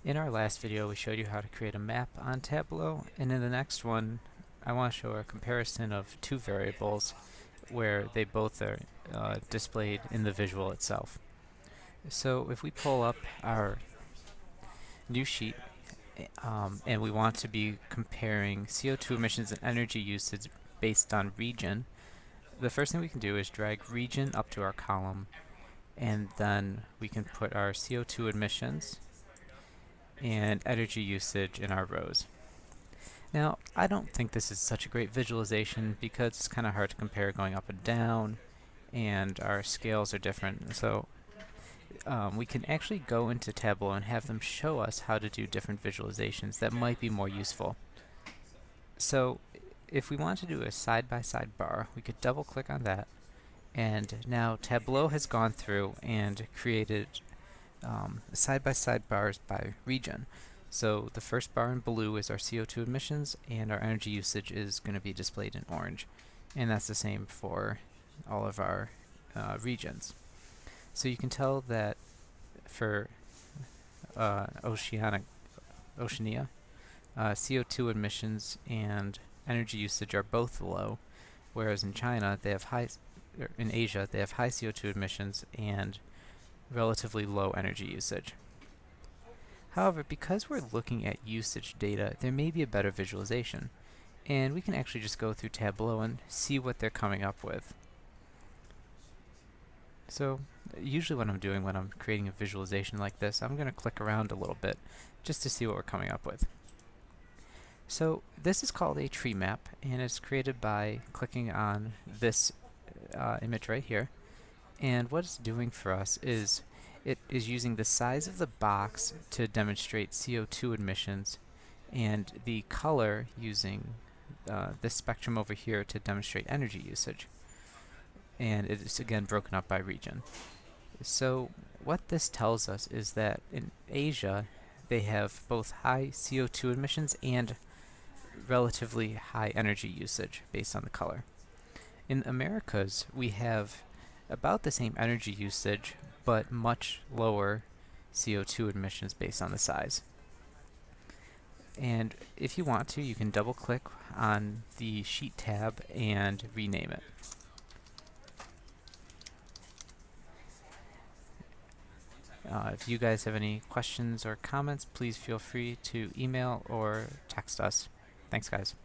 In our last video, we showed you how to create a map on Tableau, and in the next one, I want to show a comparison of two variables where they both are displayed in the visual itself. So if we pull up our new sheet and we want to be comparing CO2 emissions and energy usage based on region, the first thing we can do is drag region up to our column, and then we can put our CO2 emissions and energy usage in our rows. Now, I don't think this is such a great visualization because it's kind of hard to compare going up and down, and our scales are different. So we can actually go into Tableau and have them show us how to do different visualizations that might be more useful. So if we want to do a side-by-side bar, we could double-click on that, and now Tableau has gone through and created side-by-side bars by region. So the first bar in blue is our CO2 emissions, and our energy usage is going to be displayed in orange. And that's the same for all of our regions. So you can tell that for Oceania, CO2 emissions and energy usage are both low, whereas in China they have in Asia they have high CO2 emissions and relatively low energy usage. However, because we're looking at usage data, there may be a better visualization, and we can actually just go through Tableau and see what they're coming up with. So usually what I'm doing when I'm creating a visualization like this, I'm going to click around a little bit just to see what we're coming up with. So this is called a tree map, and it's created by clicking on this image right here. And what it's doing for us is it is using the size of the box to demonstrate CO2 emissions, and the color using this spectrum over here to demonstrate energy usage. And it is again broken up by region. So what this tells us is that in Asia, they have both high CO2 emissions and relatively high energy usage based on the color. In Americas, we have about the same energy usage, but much lower CO2 emissions based on the size. And if you want to, you can double click on the Sheet tab and rename it. If you guys have any questions or comments, please feel free to email or text us. Thanks, guys.